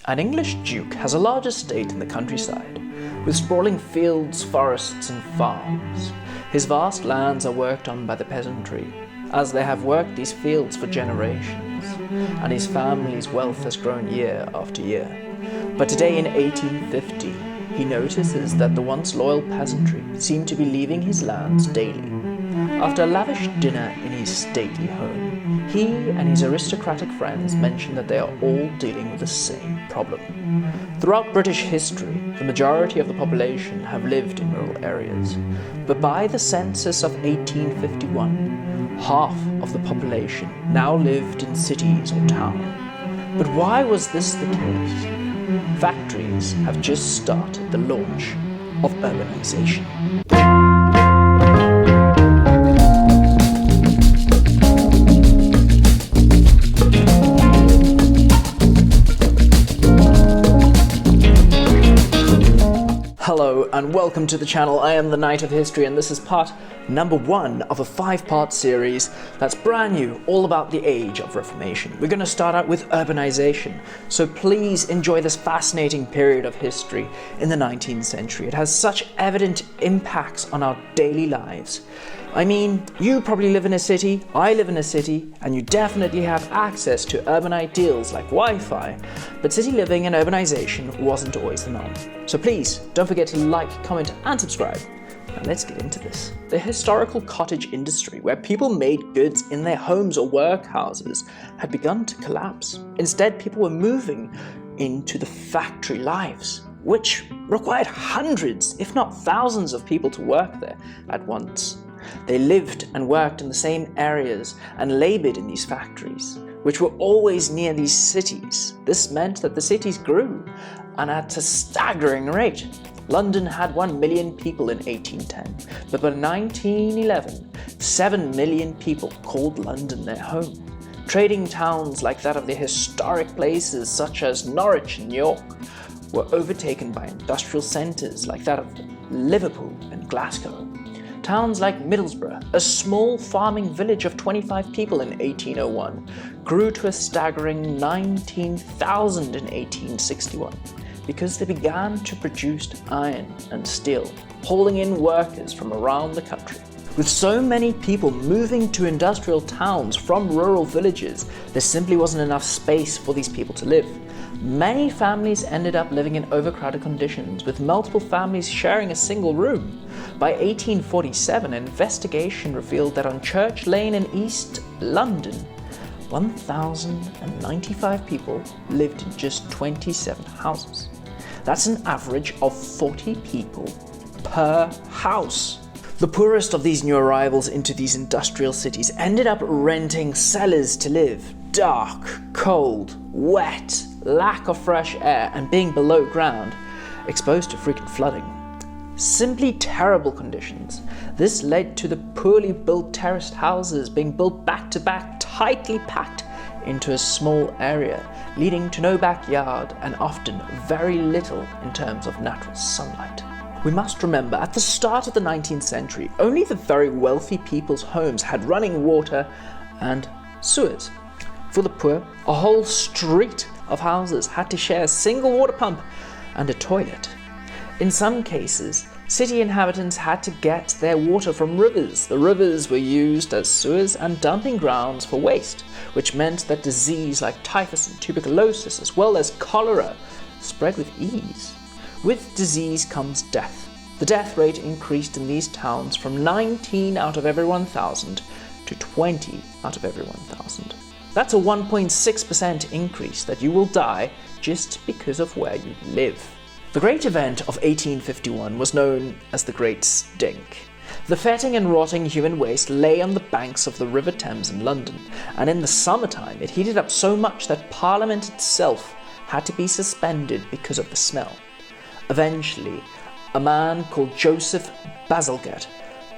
An English duke has a large estate in the countryside, with sprawling fields, forests and farms. His vast lands are worked on by the peasantry, as they have worked these fields for generations, and his family's wealth has grown year after year. But today in 1850, he notices that the once loyal peasantry seem to be leaving his lands daily. After a lavish dinner in his stately home, he and his aristocratic friends mention that they are all dealing with the same problem. Throughout British history, the majority of the population have lived in rural areas, but by the census of 1851, half of the population now lived in cities or towns. But why was this the case? Factories have just started the launch of urbanization. Hello and welcome to the channel. I am the Knight of History and this is part number 1 of a 5-part series that's brand new, all about the age of Reformation. We're going to start out with urbanization, so please enjoy this fascinating period of history in the 19th century. It has such evident impacts on our daily lives. I mean, you probably live in a city, I live in a city, and you definitely have access to urban ideals like Wi-Fi, but city living and urbanization wasn't always the norm. So please, don't forget to like, comment, and subscribe. Now let's get into this. The historical cottage industry, where people made goods in their homes or workhouses, had begun to collapse. Instead, people were moving into the factory lives, which required hundreds, if not thousands of people to work there at once. They lived and worked in the same areas and labored in these factories, which were always near these cities. This meant that the cities grew, and at a staggering rate. London had 1 million people in 1810, but by 1911, 7 million people called London their home. Trading towns like that of the historic places such as Norwich and York were overtaken by industrial centres like that of Liverpool and Glasgow. Towns like Middlesbrough, a small farming village of 25 people in 1801, grew to a staggering 19,000 in 1861 because they began to produce iron and steel, hauling in workers from around the country. With so many people moving to industrial towns from rural villages, there simply wasn't enough space for these people to live. Many families ended up living in overcrowded conditions, with multiple families sharing a single room. By 1847, an investigation revealed that on Church Lane in East London, 1,095 people lived in just 27 houses. That's an average of 40 people per house. The poorest of these new arrivals into these industrial cities ended up renting cellars to live. Dark, cold, wet, lack of fresh air, and being below ground, exposed to frequent flooding. Simply terrible conditions. This led to the poorly built terraced houses being built back to back, tightly packed into a small area, leading to no backyard and often very little in terms of natural sunlight. We must remember, at the start of the 19th century, only the very wealthy people's homes had running water and sewers. For the poor, a whole street of houses had to share a single water pump and a toilet. In some cases, city inhabitants had to get their water from rivers. The rivers were used as sewers and dumping grounds for waste, which meant that disease like typhus and tuberculosis, as well as cholera, spread with ease. With disease comes death. The death rate increased in these towns from 19 out of every 1,000 to 20 out of every 1,000. That's a 1.6% increase that you will die just because of where you live. The great event of 1851 was known as the Great Stink. The fetid and rotting human waste lay on the banks of the River Thames in London, and in the summertime it heated up so much that Parliament itself had to be suspended because of the smell. Eventually, a man called Joseph Bazalgette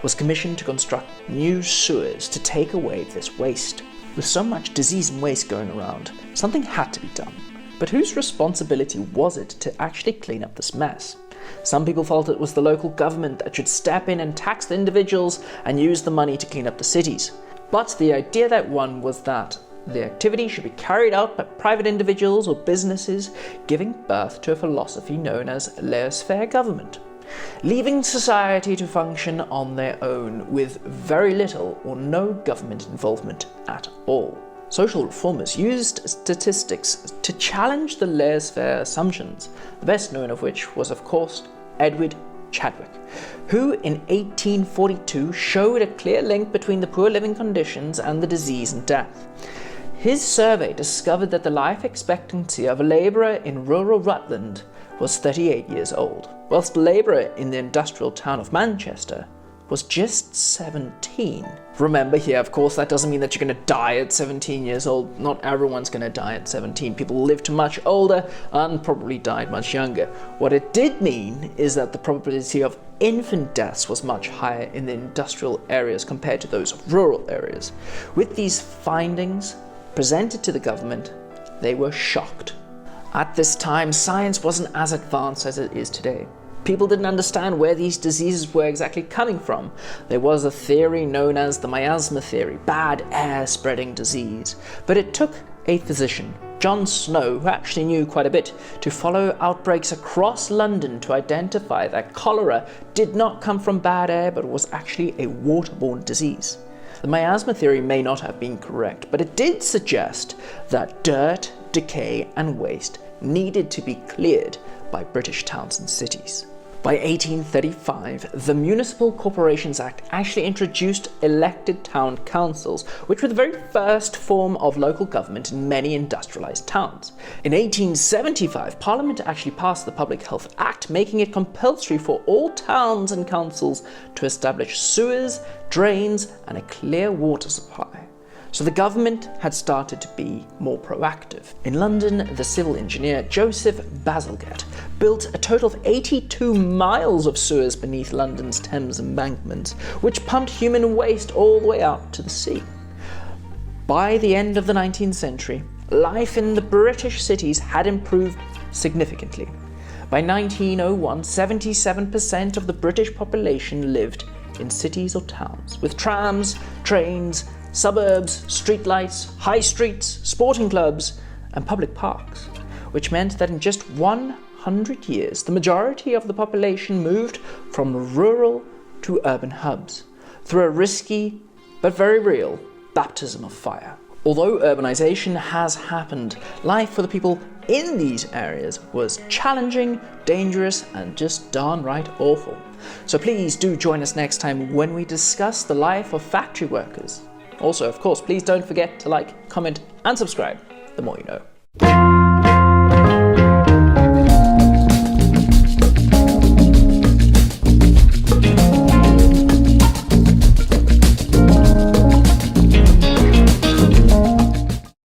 was commissioned to construct new sewers to take away this waste. With so much disease and waste going around, something had to be done. But whose responsibility was it to actually clean up this mess? Some people felt it was the local government that should step in and tax the individuals and use the money to clean up the cities. But the idea that won was that The activity should be carried out by private individuals or businesses, giving birth to a philosophy known as laissez-faire government, leaving society to function on their own with very little or no government involvement at all. Social reformers used statistics to challenge the laissez-faire assumptions, the best known of which was, of course, Edward Chadwick, who in 1842 showed a clear link between the poor living conditions and the disease and death. His survey discovered that the life expectancy of a labourer in rural Rutland was 38 years old, whilst a labourer in the industrial town of Manchester was just 17. Remember here, of course, that doesn't mean that you're going to die at 17 years old. Not everyone's going to die at 17. People lived much older and probably died much younger. What it did mean is that the probability of infant deaths was much higher in the industrial areas compared to those of rural areas. With these findings presented to the government, they were shocked. At this time, science wasn't as advanced as it is today. People didn't understand where these diseases were exactly coming from. There was a theory known as the miasma theory, bad air spreading disease. But it took a physician, John Snow, who actually knew quite a bit, to follow outbreaks across London to identify that cholera did not come from bad air, but was actually a waterborne disease. The miasma theory may not have been correct, but it did suggest that dirt, decay, and waste needed to be cleared by British towns and cities. By 1835, the Municipal Corporations Act actually introduced elected town councils, which were the very first form of local government in many industrialised towns. In 1875, Parliament actually passed the Public Health Act, making it compulsory for all towns and councils to establish sewers, drains, and a clear water supply. So the government had started to be more proactive. In London, the civil engineer Joseph Bazalgette built a total of 82 miles of sewers beneath London's Thames embankment, which pumped human waste all the way out to the sea. By the end of the 19th century, life in the British cities had improved significantly. By 1901, 77% of the British population lived in cities or towns, with trams, trains, suburbs, streetlights, high streets, sporting clubs, and public parks, which meant that in just 100 years, the majority of the population moved from rural to urban hubs through a risky but very real baptism of fire. Although urbanisation has happened, life for the people in these areas was challenging, dangerous, and just darn right awful. So please do join us next time when we discuss the life of factory workers. Also, of course, please don't forget to like, comment, and subscribe. The more you know.